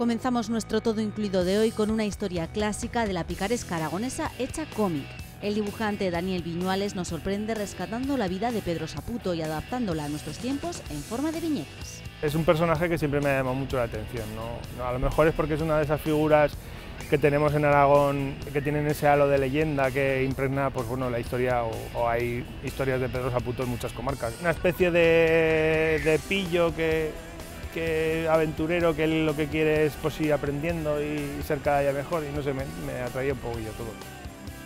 Comenzamos nuestro todo incluido de hoy con una historia clásica de la picaresca aragonesa hecha cómic. El dibujante Daniel Viñuales nos sorprende rescatando la vida de Pedro Saputo y adaptándola a nuestros tiempos en forma de viñetas. Es un personaje que siempre me ha llamado mucho la atención, ¿no? A lo mejor es porque es una de esas figuras que tenemos en Aragón, que tienen ese halo de leyenda que impregna pues, bueno, la historia, o hay historias de Pedro Saputo en muchas comarcas. Una especie de pillo que aventurero, que él lo que quiere es pues, ir aprendiendo y ser cada día mejor, y no sé, me atraía un poquillo todo.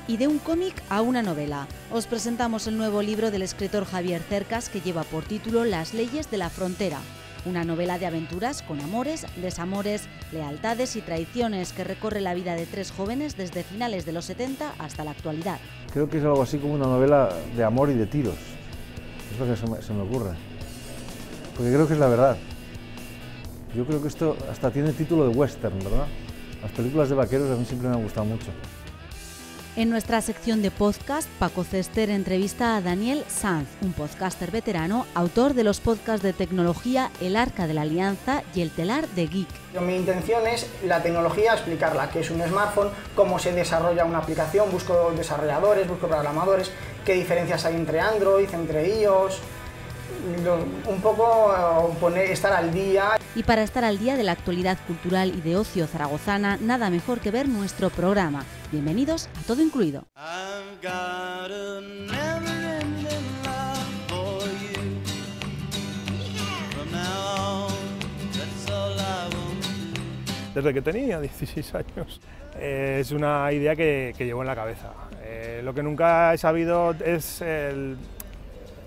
Y de un cómic a una novela, os presentamos el nuevo libro del escritor Javier Cercas, que lleva por título Las leyes de la frontera, una novela de aventuras con amores, desamores, lealtades y traiciones que recorre la vida de tres jóvenes desde finales de los 70 hasta la actualidad. Creo que es algo así como una novela de amor y de tiros, es lo que se me ocurre, porque creo que es la verdad. Yo creo que esto hasta tiene título de western, ¿verdad? Las películas de vaqueros a mí siempre me han gustado mucho. En nuestra sección de podcast, Paco Cester entrevista a Daniel Sanz, un podcaster veterano, autor de los podcasts de tecnología El Arca de la Alianza y El Telar de Geek. Mi intención es la tecnología, explicarla, qué es un smartphone, cómo se desarrolla una aplicación, busco desarrolladores, busco programadores, qué diferencias hay entre Android, entre iOS, un poco estar al día. Y para estar al día de la actualidad cultural y de ocio zaragozana, nada mejor que ver nuestro programa. Bienvenidos a Todo Incluido. Desde que tenía 16 años. Es una idea que llevo en la cabeza. Lo que nunca he sabido es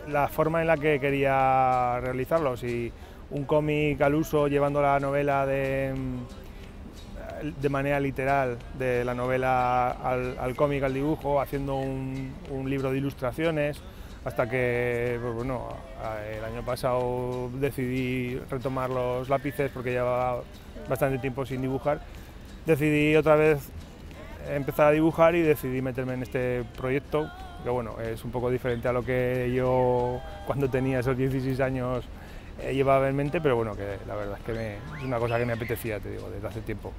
la forma en la que quería realizarlo. Si un cómic al uso, llevando la novela de manera literal, de la novela al cómic, al dibujo, haciendo un libro de ilustraciones, hasta que pues bueno, el año pasado decidí retomar los lápices porque llevaba bastante tiempo sin dibujar. Decidí otra vez empezar a dibujar y decidí meterme en este proyecto, que bueno, es un poco diferente a lo que yo cuando tenía esos 16 años llevaba en mente, pero bueno, que la verdad es que es una cosa que me apetecía, te digo, desde hace tiempo.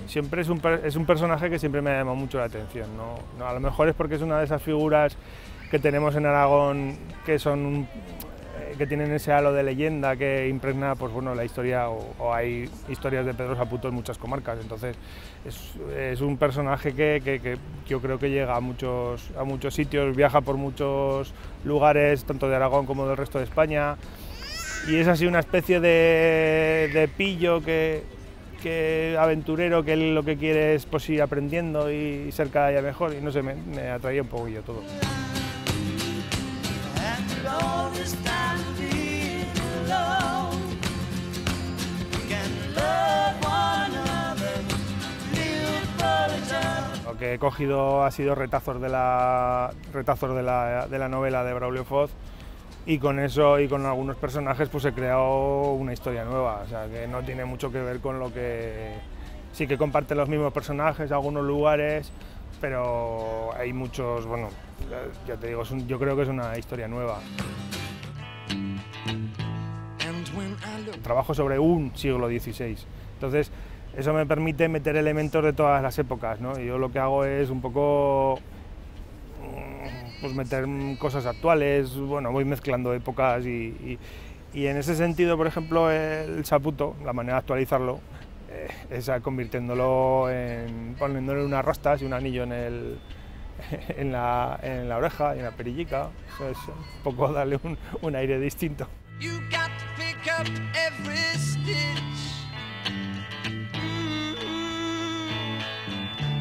Siempre es un personaje que siempre me ha llamado mucho la atención, ¿no? A lo mejor es porque es una de esas figuras que tenemos en Aragón que tienen ese halo de leyenda que impregna pues, bueno, la historia, o hay historias de Pedro Saputo en muchas comarcas. Entonces es un personaje que yo creo que llega a muchos sitios, viaja por muchos lugares, tanto de Aragón como del resto de España, y es así una especie de pillo que aventurero, que él lo que quiere es pues, ir aprendiendo y ser cada día mejor, y no sé, me atraía un poquillo todo. Lo que he cogido ha sido retazos de la novela de Braulio Foz, y con eso y con algunos personajes pues he creado una historia nueva, o sea que no tiene mucho que ver con lo que... Sí que comparten los mismos personajes, algunos lugares, pero hay muchos, bueno, ya te digo, yo creo que es una historia nueva. Trabajo sobre un siglo XVI, entonces eso me permite meter elementos de todas las épocas, ¿no? Y yo lo que hago es un poco pues meter cosas actuales, bueno, voy mezclando épocas y en ese sentido, por ejemplo, el Saputo, la manera de actualizarlo es convirtiéndolo poniéndole unas rastas y un anillo en la oreja y en la perillica. Eso es un poco darle un aire distinto.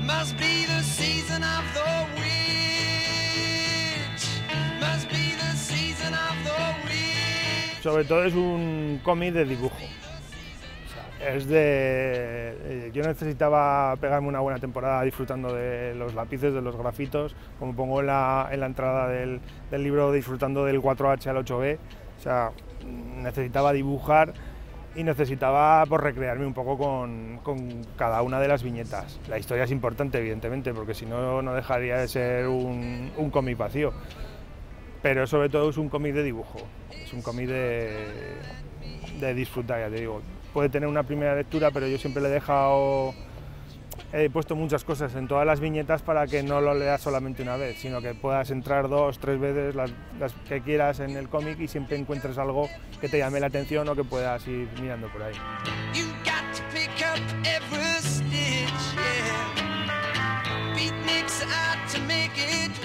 Must be the season of the witch. Must be the season of the witch. Sobre todo es un cómic de dibujo. O sea, yo necesitaba pegarme una buena temporada disfrutando de los lápices, de los grafitos, como pongo en la entrada del libro, disfrutando del 4H al 8B. O sea, necesitaba dibujar y necesitaba pues, recrearme un poco con cada una de las viñetas. La historia es importante, evidentemente, porque si no, no dejaría de ser un cómic vacío, pero sobre todo es un cómic de dibujo, es un cómic de disfrutar, ya te digo. Puede tener una primera lectura, pero yo siempre he puesto muchas cosas en todas las viñetas para que no lo leas solamente una vez, sino que puedas entrar 2 o 3 veces, las que quieras en el cómic, y siempre encuentres algo que te llame la atención o que puedas ir mirando por ahí.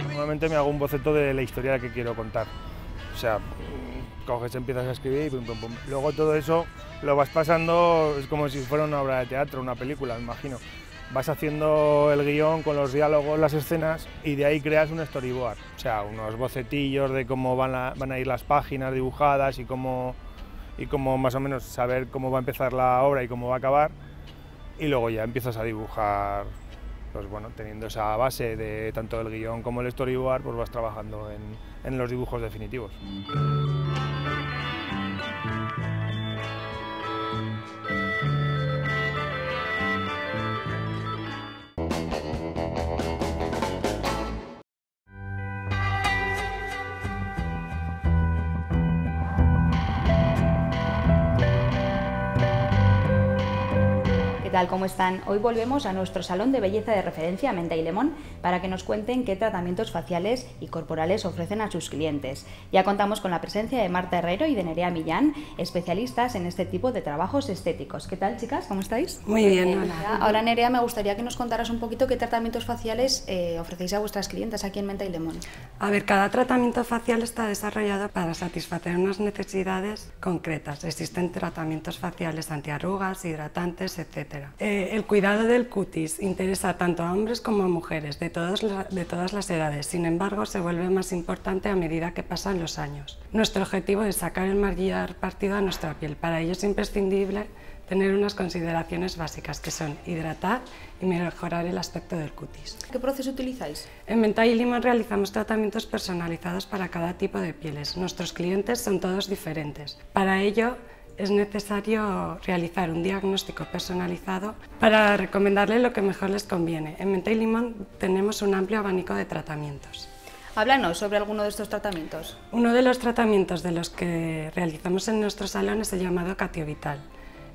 Normalmente me hago un boceto de la historia que quiero contar. O sea, coges, empiezas a escribir y pum, pum, pum. Luego todo eso lo vas pasando, es como si fuera una obra de teatro, una película, me imagino. Vas haciendo el guión con los diálogos, las escenas, y de ahí creas un storyboard. O sea, unos bocetillos de cómo van a ir las páginas dibujadas y cómo más o menos saber cómo va a empezar la obra y cómo va a acabar. Y luego ya empiezas a dibujar, pues bueno, teniendo esa base de tanto el guión como el storyboard, pues vas trabajando en los dibujos definitivos. ¿Qué tal? ¿Cómo están? Hoy volvemos a nuestro salón de belleza de referencia, Menta y Lemón, para que nos cuenten qué tratamientos faciales y corporales ofrecen a sus clientes. Ya contamos con la presencia de Marta Herrero y de Nerea Millán, especialistas en este tipo de trabajos estéticos. ¿Qué tal, chicas? ¿Cómo estáis? Muy bien, hola. Ahora, Nerea, me gustaría que nos contaras un poquito qué tratamientos faciales ofrecéis a vuestras clientas aquí en Menta y Lemón. A ver, cada tratamiento facial está desarrollado para satisfacer unas necesidades concretas. Existen tratamientos faciales antiarrugas, hidratantes, etc. El cuidado del cutis interesa tanto a hombres como a mujeres de todas las edades. Sin embargo, se vuelve más importante a medida que pasan los años. Nuestro objetivo es sacar el mayor partido a nuestra piel. Para ello es imprescindible tener unas consideraciones básicas, que son hidratar y mejorar el aspecto del cutis. ¿Qué proceso utilizáis? En Menta y Lemón realizamos tratamientos personalizados para cada tipo de pieles. Nuestros clientes son todos diferentes. Para ello es necesario realizar un diagnóstico personalizado para recomendarle lo que mejor les conviene. En Menta y Lemón tenemos un amplio abanico de tratamientos. Háblanos sobre alguno de estos tratamientos. Uno de los tratamientos de los que realizamos en nuestro salón es el llamado Catiovital.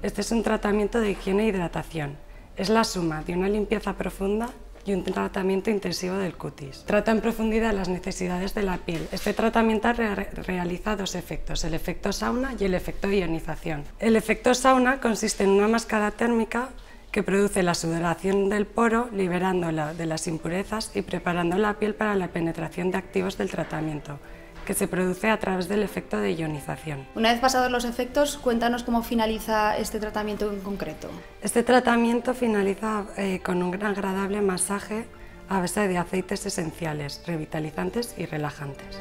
Este es un tratamiento de higiene e hidratación. Es la suma de una limpieza profunda y un tratamiento intensivo del cutis. Trata en profundidad las necesidades de la piel. Este tratamiento realiza 2 efectos, el efecto sauna y el efecto ionización. El efecto sauna consiste en una máscara térmica que produce la sudoración del poro, liberándola de las impurezas y preparando la piel para la penetración de activos del tratamiento, que se produce a través del efecto de ionización. Una vez pasados los efectos, cuéntanos cómo finaliza este tratamiento en concreto. Este tratamiento finaliza con un agradable masaje a base de aceites esenciales, revitalizantes y relajantes.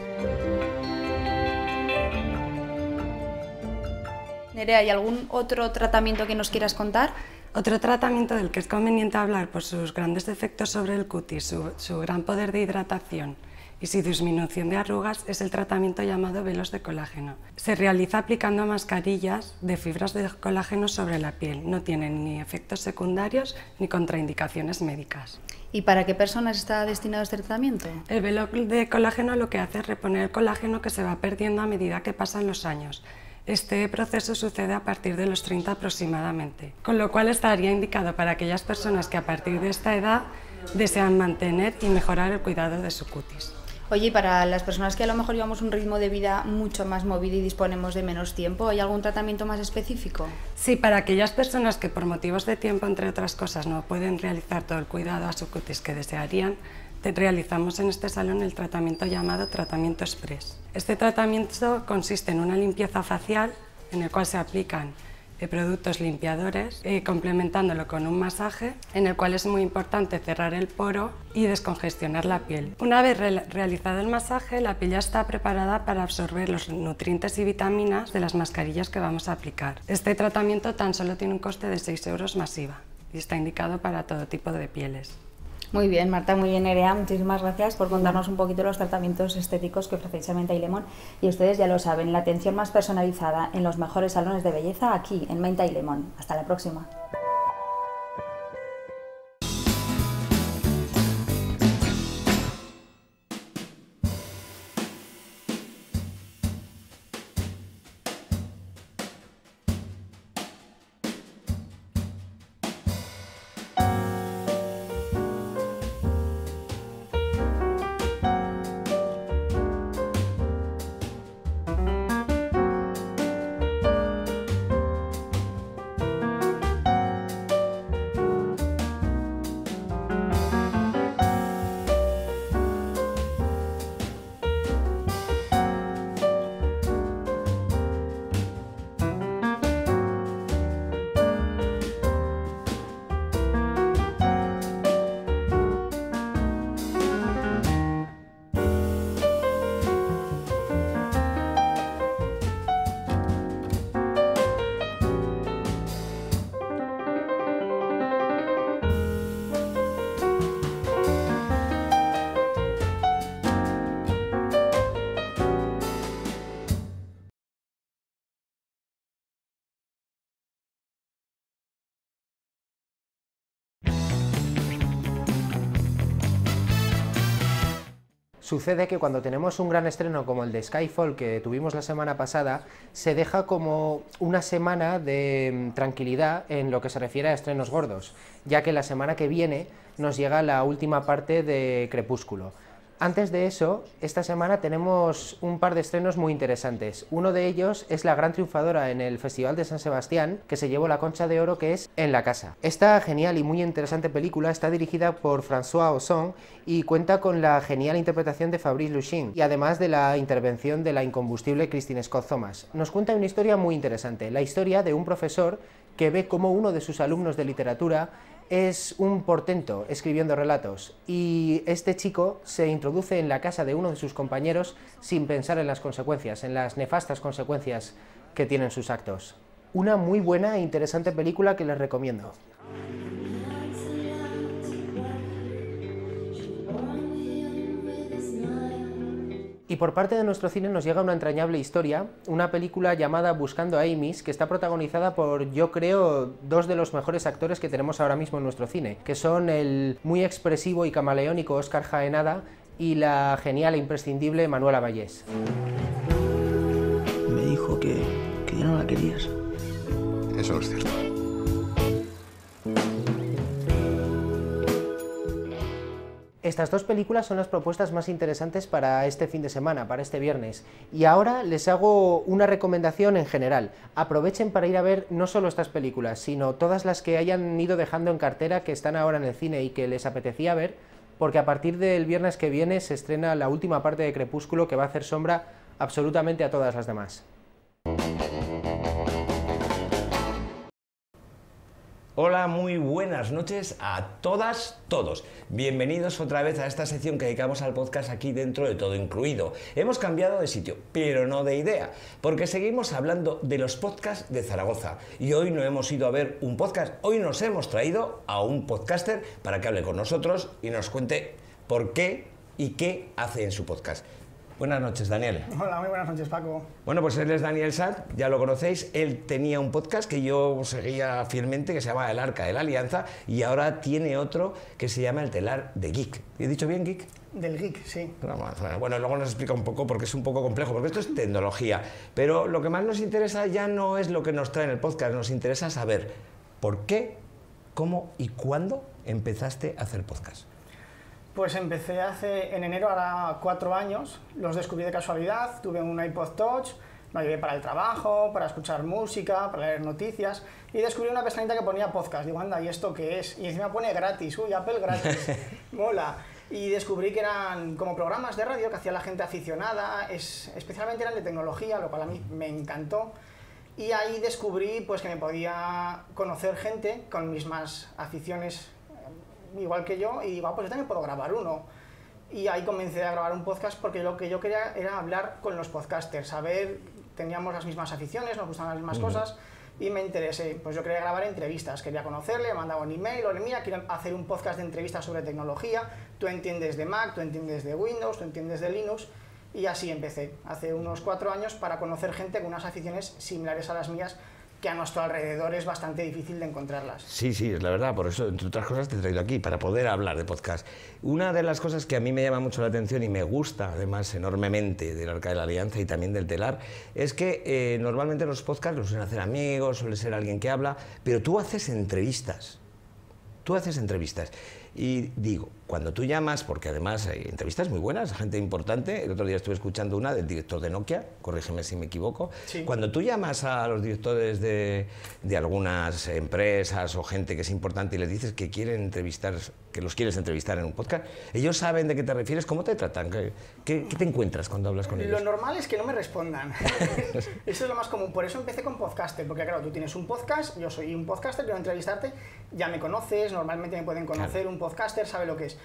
Nerea, ¿hay algún otro tratamiento que nos quieras contar? Otro tratamiento del que es conveniente hablar por sus grandes efectos sobre el cutis, su gran poder de hidratación y su disminución de arrugas es el tratamiento llamado velos de colágeno. Se realiza aplicando mascarillas de fibras de colágeno sobre la piel. No tienen ni efectos secundarios ni contraindicaciones médicas. ¿Y para qué personas está destinado este tratamiento? El velo de colágeno lo que hace es reponer el colágeno que se va perdiendo a medida que pasan los años. Este proceso sucede a partir de los 30 aproximadamente, con lo cual estaría indicado para aquellas personas que a partir de esta edad desean mantener y mejorar el cuidado de su cutis. Oye, y para las personas que a lo mejor llevamos un ritmo de vida mucho más movido y disponemos de menos tiempo, ¿hay algún tratamiento más específico? Sí, para aquellas personas que por motivos de tiempo, entre otras cosas, no pueden realizar todo el cuidado a su cutis que desearían, realizamos en este salón el tratamiento llamado tratamiento express. Este tratamiento consiste en una limpieza facial en el cual se aplican productos limpiadores, complementándolo con un masaje en el cual es muy importante cerrar el poro y descongestionar la piel. Una vez realizado el masaje, la piel ya está preparada para absorber los nutrientes y vitaminas de las mascarillas que vamos a aplicar. Este tratamiento tan solo tiene un coste de 6 € más IVA y está indicado para todo tipo de pieles. Muy bien, Marta, muy bien, Nerea. Muchísimas gracias por contarnos un poquito los tratamientos estéticos que ofrecéis en Menta y Lemon. Y ustedes ya lo saben, la atención más personalizada en los mejores salones de belleza aquí en Menta y Lemon. Hasta la próxima. Sucede que cuando tenemos un gran estreno como el de Skyfall que tuvimos la semana pasada, se deja como una semana de tranquilidad en lo que se refiere a estrenos gordos, ya que la semana que viene nos llega la última parte de Crepúsculo. Antes de eso, esta semana tenemos un par de estrenos muy interesantes. Uno de ellos es la gran triunfadora en el Festival de San Sebastián, que se llevó la Concha de Oro, que es En la casa. Esta genial y muy interesante película está dirigida por François Ozon y cuenta con la genial interpretación de Fabrice Luchon y además de la intervención de la incombustible Christine Scott Thomas. Nos cuenta una historia muy interesante, la historia de un profesor que ve cómo uno de sus alumnos de literatura es un portento escribiendo relatos y este chico se introduce en la casa de uno de sus compañeros sin pensar en las consecuencias, en las nefastas consecuencias que tienen sus actos. Una muy buena e interesante película que les recomiendo. Y por parte de nuestro cine nos llega una entrañable historia, una película llamada Buscando a Amy's, que está protagonizada por, yo creo, dos de los mejores actores que tenemos ahora mismo en nuestro cine, que son el muy expresivo y camaleónico Óscar Jaenada y la genial e imprescindible Manuela Vallés. Me dijo que ya no la querías. Eso es cierto. Estas dos películas son las propuestas más interesantes para este fin de semana, para este viernes. Y ahora les hago una recomendación en general. Aprovechen para ir a ver no solo estas películas, sino todas las que hayan ido dejando en cartera, que están ahora en el cine y que les apetecía ver, porque a partir del viernes que viene se estrena la última parte de Crepúsculo, que va a hacer sombra absolutamente a todas las demás. Hola, muy buenas noches a todas, todos. Bienvenidos otra vez a esta sección que dedicamos al podcast aquí dentro de Todo Incluido. Hemos cambiado de sitio, pero no de idea, porque seguimos hablando de los podcasts de Zaragoza. Y hoy no hemos ido a ver un podcast, hoy nos hemos traído a un podcaster para que hable con nosotros y nos cuente por qué y qué hace en su podcast. Buenas noches, Daniel. Hola, muy buenas noches, Paco. Bueno, pues él es Daniel Sad, ya lo conocéis. Él tenía un podcast que yo seguía fielmente, que se llama El Arca de la Alianza, y ahora tiene otro que se llama El Telar de Geek. ¿He dicho bien, Geek? Del Geek, sí. Bueno, luego nos explica un poco porque es un poco complejo, porque esto es tecnología. Pero lo que más nos interesa ya no es lo que nos trae en el podcast, nos interesa saber por qué, cómo y cuándo empezaste a hacer podcast. Pues empecé en enero, hará 4 años, los descubrí de casualidad, tuve un iPod Touch, me llevé para el trabajo, para escuchar música, para leer noticias, y descubrí una pestañita que ponía podcast. Digo, anda, ¿y esto qué es? Y encima pone gratis, uy, Apple gratis, mola. Y descubrí que eran como programas de radio que hacía la gente aficionada, especialmente eran de tecnología, lo cual a mí me encantó. Y ahí descubrí pues, que me podía conocer gente con mismas aficiones igual que yo, y digo, pues yo también puedo grabar uno. Y ahí comencé a grabar un podcast porque lo que yo quería era hablar con los podcasters, saber, teníamos las mismas aficiones, nos gustaban las mismas cosas, y me interesé. Pues yo quería grabar entrevistas, quería conocerle, me mandaba un email, oye, mira, quiero hacer un podcast de entrevistas sobre tecnología, tú entiendes de Mac, tú entiendes de Windows, tú entiendes de Linux, y así empecé, hace unos 4 años, para conocer gente con unas aficiones similares a las mías, que a nuestro alrededor es bastante difícil de encontrarlas. Sí, sí, es la verdad, por eso, entre otras cosas, te he traído aquí, para poder hablar de podcast. Una de las cosas que a mí me llama mucho la atención y me gusta, además, enormemente del Arca de la Alianza y también del Telar, es que normalmente los podcasts los suelen hacer amigos, suele ser alguien que habla, pero tú haces entrevistas. Tú haces entrevistas. Y digo, cuando tú llamas, porque además hay entrevistas muy buenas, gente importante, el otro día estuve escuchando una del director de Nokia, corrígeme si me equivoco, sí. Cuando tú llamas a los directores de algunas empresas o gente que es importante y les dices que quieren entrevistar, que los quieres entrevistar en un podcast, ellos saben de qué te refieres, ¿cómo te tratan? ¿Qué te encuentras cuando hablas con ellos? Lo normal es que no me respondan. Eso es lo más común, por eso empecé con Podcaster, porque claro, tú tienes un podcast, yo soy un podcaster, quiero entrevistarte, ya me conoces, normalmente me pueden conocer, claro. Un podcaster sabe lo que es.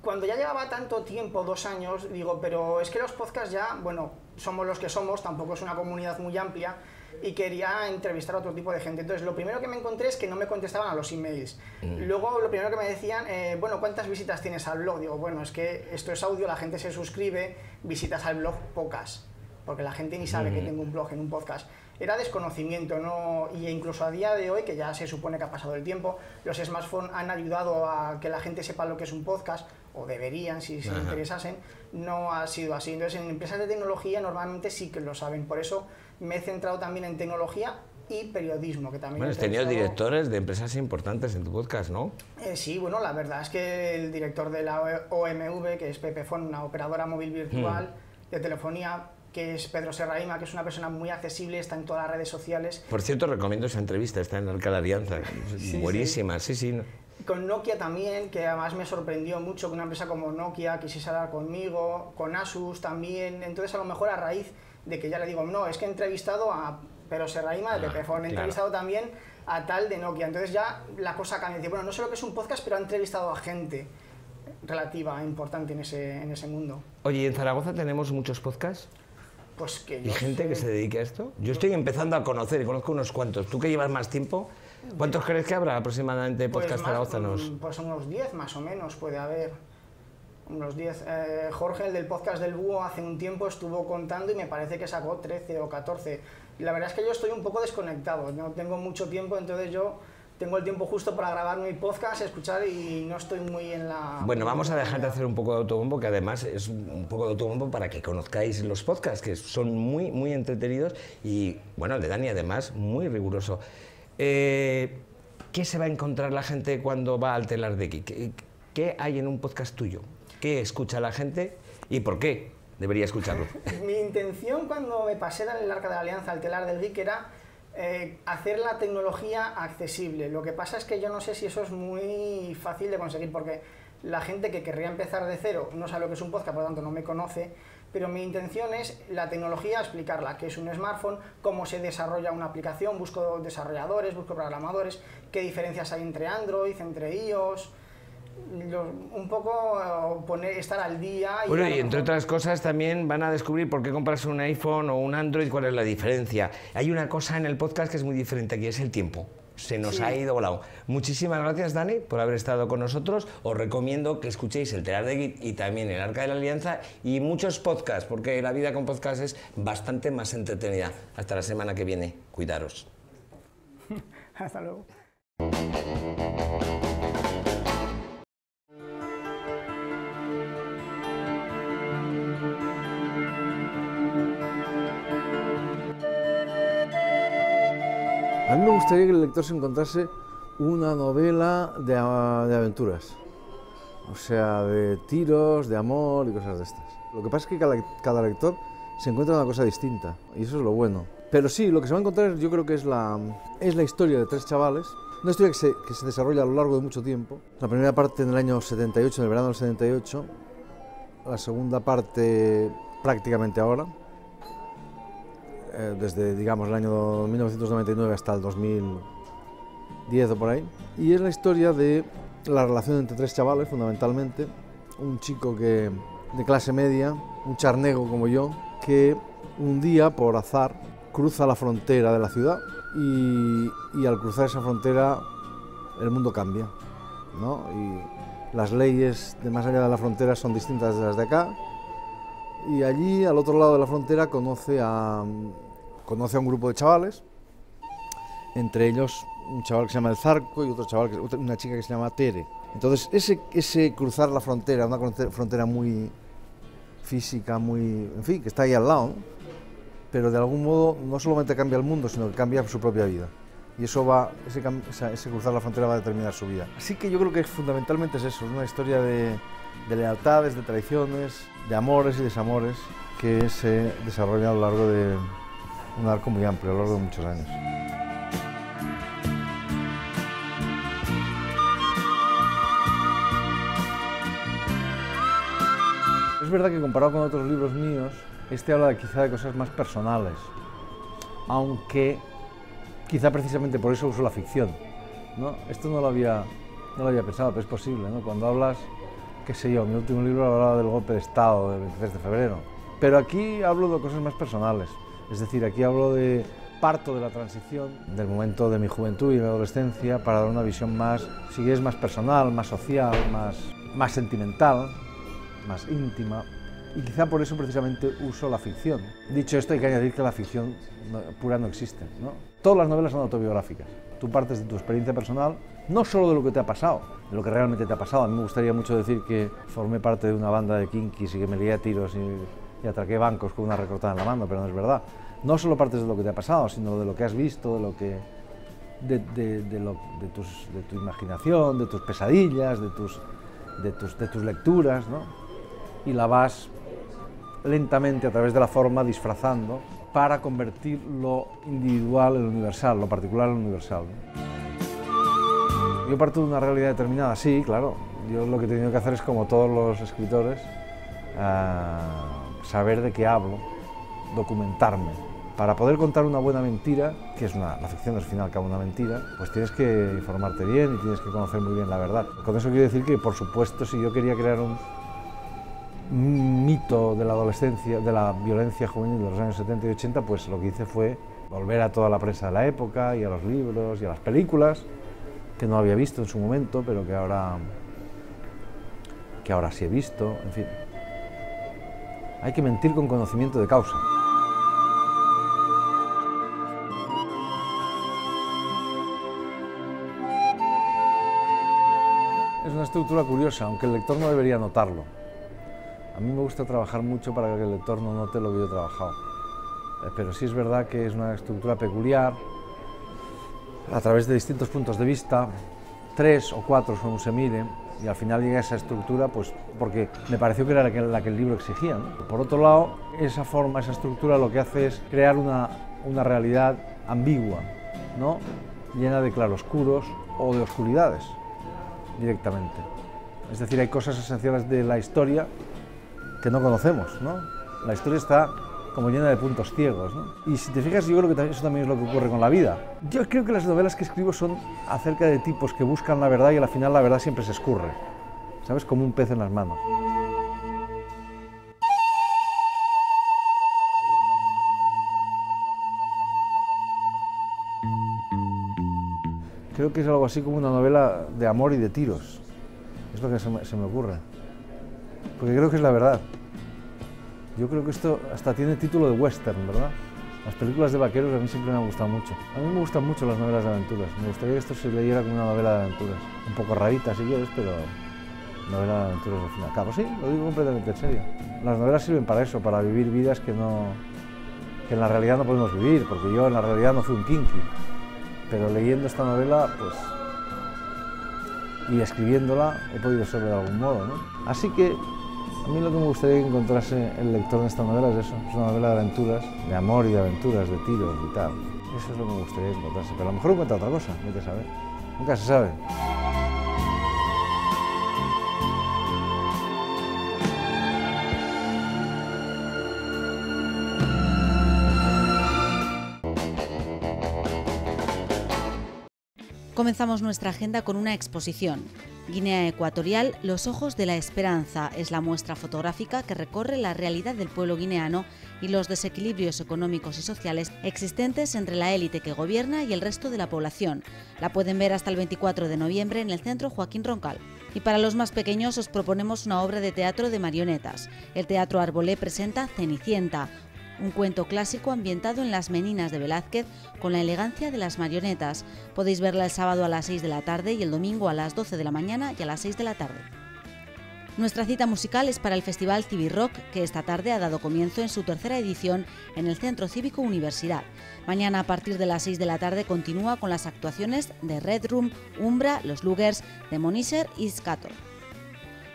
Cuando ya llevaba tanto tiempo, 2 años, digo, pero es que los podcasts ya, bueno, somos los que somos, tampoco es una comunidad muy amplia, y quería entrevistar a otro tipo de gente. Entonces, lo primero que me encontré es que no me contestaban a los emails. Luego, lo primero que me decían, bueno, ¿cuántas visitas tienes al blog? Digo, bueno, es que esto es audio, la gente se suscribe, visitas al blog pocas, porque la gente ni sabe que tengo un blog en un podcast. Era desconocimiento, ¿no? Y incluso a día de hoy, que ya se supone que ha pasado el tiempo, los smartphones han ayudado a que la gente sepa lo que es un podcast, o deberían, si se interesasen, no ha sido así. Entonces, en empresas de tecnología normalmente sí que lo saben, por eso me he centrado también en tecnología y periodismo, que también... Bueno, has tenido directores de empresas importantes en tu podcast, ¿no? Sí, bueno, la verdad es que el director de la OMV, que es Pepefon, una operadora móvil virtual de telefonía, que es Pedro Serraima, que es una persona muy accesible, está en todas las redes sociales. Por cierto, recomiendo esa entrevista, está en Arca de la Alianza, sí, buenísima, sí. Con Nokia también, que además me sorprendió mucho que una empresa como Nokia quisiese hablar conmigo, con Asus también, entonces a lo mejor a raíz de que ya le digo, no, es que he entrevistado a Pedro Serraima de Pepefon, he entrevistado también a tal de Nokia, entonces ya la cosa cambia, dice, bueno, no sé lo que es un podcast, pero ha entrevistado a gente relativa, importante en ese mundo. Oye, ¿y en Zaragoza tenemos muchos podcasts? Pues que ¿Y gente que se dedique a esto? Yo estoy empezando a conocer y conozco unos cuantos. ¿Tú que llevas más tiempo? ¿Cuántos crees que habrá aproximadamente podcast zaragozanos? Pues unos 10 más o menos puede haber. Unos 10. Jorge, el del podcast del Búho, hace un tiempo estuvo contando y me parece que sacó 13 o 14. Y la verdad es que yo estoy un poco desconectado, no tengo mucho tiempo, entonces yo tengo el tiempo justo para grabar mi podcast, escuchar y no estoy muy en la... Bueno, vamos a dejar de hacer un poco de autobombo, que además es un poco de autobombo para que conozcáis los podcasts, que son muy entretenidos y, bueno, el de Dani además muy riguroso. ¿Qué se va a encontrar la gente cuando va al Telar de Geek? ¿Qué hay en un podcast tuyo? ¿Qué escucha la gente y por qué debería escucharlo? Mi intención cuando me pasé del Arca de la Alianza al Telar del Geek era hacer la tecnología accesible. Lo que pasa es que yo no sé si eso es muy fácil de conseguir, porque la gente que querría empezar de cero no sabe lo que es un podcast, por lo tanto no me conoce, pero mi intención es la tecnología, explicarla, qué es un smartphone, cómo se desarrolla una aplicación, busco desarrolladores, busco programadores, qué diferencias hay entre Android, entre iOS, un poco estar al día. Bueno, y entre otras cosas también van a descubrir por qué comprarse un iPhone o un Android, cuál es la diferencia. Hay una cosa en el podcast que es muy diferente aquí, es el tiempo. Se nos ha ido volado. Muchísimas gracias, Dani, por haber estado con nosotros. Os recomiendo que escuchéis el Telar de Geek y también el Arca de la Alianza y muchos podcasts, porque la vida con podcasts es bastante más entretenida. Hasta la semana que viene. Cuidaros. Hasta luego. A mí me gustaría que el lector se encontrase una novela de aventuras, o sea, de tiros, de amor y cosas de estas. Lo que pasa es que cada lector se encuentra una cosa distinta, y eso es lo bueno. Pero sí, lo que se va a encontrar yo creo que es la historia de 3 chavales, una historia que se desarrolla a lo largo de mucho tiempo. La primera parte en el año 78, en el verano del 78, la segunda parte prácticamente ahora, desde, digamos, el año 1999 hasta el 2010 o por ahí. Y es la historia de la relación entre 3 chavales, fundamentalmente. Un chico de clase media, un charnego como yo, que un día, por azar, cruza la frontera de la ciudad y al cruzar esa frontera el mundo cambia, ¿no? Y las leyes de más allá de la frontera son distintas de las de acá, y allí, al otro lado de la frontera, conoce a un grupo de chavales, entre ellos un chaval que se llama El Zarco y una chica que se llama Tere. Entonces, ese cruzar la frontera, una frontera muy física, en fin, que está ahí al lado, ¿no? Pero de algún modo no solamente cambia el mundo, sino que cambia su propia vida. Y eso ese cruzar la frontera va a determinar su vida. Así que yo creo que fundamentalmente es eso, es una historia de lealtades, de traiciones, de amores y desamores que se desarrolla a lo largo de un arco muy amplio, a lo largo de muchos años. Es verdad que comparado con otros libros míos, este habla quizá de cosas más personales, aunque quizá precisamente por eso uso la ficción, ¿no? Esto no lo había pensado, pero es posible, ¿no? Cuando hablas, qué sé yo, mi último libro hablaba del golpe de Estado del 23 de febrero, pero aquí hablo de cosas más personales, es decir, aquí parto de la transición, del momento de mi juventud y de mi adolescencia, para dar una visión más, si quieres, más personal, más social, más sentimental, más íntima, y quizá por eso precisamente uso la ficción. Dicho esto, hay que añadir que la ficción pura no existe, ¿no? Todas las novelas son autobiográficas. Tú partes de tu experiencia personal, no solo de lo que te ha pasado, de lo que realmente te ha pasado. A mí me gustaría mucho decir que formé parte de una banda de kinkis y que me lié a tiros y atraqué bancos con una recortada en la mano, pero no es verdad. No solo partes de lo que te ha pasado, sino de lo que has visto, de tu imaginación, de tus pesadillas, de tus lecturas, ¿no? Y la vas lentamente a través de la forma disfrazando para convertir lo individual en lo universal, lo particular en lo universal, ¿no? Yo parto de una realidad determinada, sí, claro. Yo lo que he tenido que hacer es, como todos los escritores, saber de qué hablo, documentarme. Para poder contar una buena mentira, que es la ficción es al fin y al cabo una mentira, pues tienes que informarte bien y tienes que conocer muy bien la verdad. Con eso quiero decir que, por supuesto, si yo quería crear un mito de la adolescencia, de la violencia juvenil de los años 70 y 80, pues lo que hice fue volver a toda la prensa de la época y a los libros y a las películas que no había visto en su momento, pero que ahora sí he visto, en fin. Hay que mentir con conocimiento de causa. Es una estructura curiosa, aunque el lector no debería notarlo. A mí me gusta trabajar mucho para que el lector no note lo que yo he trabajado. Pero sí es verdad que es una estructura peculiar, a través de distintos puntos de vista, 3 o 4 según se mire, y al final llega a esa estructura pues porque me pareció que era la que el libro exigía, ¿no? Por otro lado, esa forma, esa estructura lo que hace es crear una realidad ambigua, ¿no? Llena de claroscuros o de oscuridades, directamente. Es decir, hay cosas esenciales de la historia que no conocemos, ¿no? La historia está como llena de puntos ciegos, ¿no? Y si te fijas, yo creo que eso también es lo que ocurre con la vida. Yo creo que las novelas que escribo son acerca de tipos que buscan la verdad y al final la verdad siempre se escurre, ¿sabes? Como un pez en las manos. Creo que es algo así como una novela de amor y de tiros. Es lo que se me ocurre. Porque creo que es la verdad. Yo creo que esto hasta tiene título de western, ¿verdad? Las películas de vaqueros a mí siempre me han gustado mucho. A mí me gustan mucho las novelas de aventuras. Me gustaría que esto se leyera como una novela de aventuras. Un poco rarita si quieres, pero novela de aventuras al fin y al cabo. Sí, lo digo completamente en serio. Las novelas sirven para eso, para vivir vidas que en la realidad no podemos vivir, porque yo en la realidad no fui un kinky. Pero leyendo esta novela, pues, y escribiéndola, he podido serlo de algún modo, ¿no? Así que a mí lo que me gustaría que encontrase el lector en esta novela es eso, es una novela de aventuras, de amor y de aventuras, de tiros y tal. Eso es lo que me gustaría encontrarse, pero a lo mejor encuentra otra cosa, vete a saber. Nunca se sabe. Comenzamos nuestra agenda con una exposición. Guinea Ecuatorial, los ojos de la esperanza, es la muestra fotográfica que recorre la realidad del pueblo guineano y los desequilibrios económicos y sociales existentes entre la élite que gobierna y el resto de la población. La pueden ver hasta el 24 de noviembre en el Centro Joaquín Roncal. Y para los más pequeños os proponemos una obra de teatro de marionetas. El Teatro Arbolé presenta Cenicienta, un cuento clásico ambientado en las Meninas de Velázquez con la elegancia de las marionetas. Podéis verla el sábado a las 6 de la tarde y el domingo a las 12 de la mañana y a las 6 de la tarde. Nuestra cita musical es para el Festival Civi-Rock, que esta tarde ha dado comienzo en su tercera edición en el Centro Cívico Universidad. Mañana a partir de las 6 de la tarde continúa con las actuaciones de Red Room, Umbra, Los Lugers, Demonisher y Scator.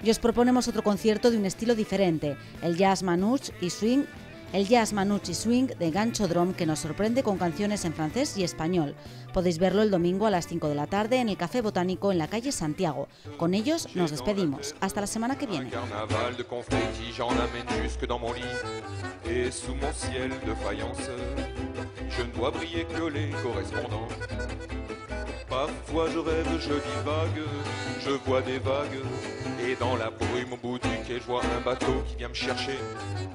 Y os proponemos otro concierto de un estilo diferente, el jazz manouche y swing de Gancho Drum, que nos sorprende con canciones en francés y español. Podéis verlo el domingo a las 5 de la tarde en el Café Botánico en la calle Santiago. Con ellos nos despedimos. Hasta la semana que viene. Parfois je rêve, je divague, je vois des vagues. Et dans la brume au bout du quai, je vois un bateau qui vient me chercher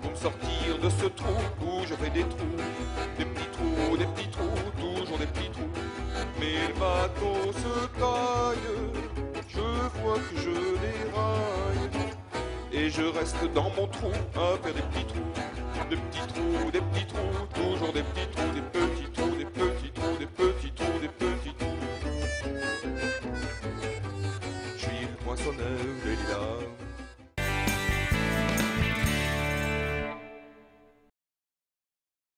pour me sortir de ce trou où je fais des trous, toujours des petits trous. Mais le bateau se taille, je vois que je déraille. Et je reste dans mon trou à faire des petits trous, toujours des petits trous, des petits trous, des petits trous, des petits trous, des petits trous. Je suis le poinçonneur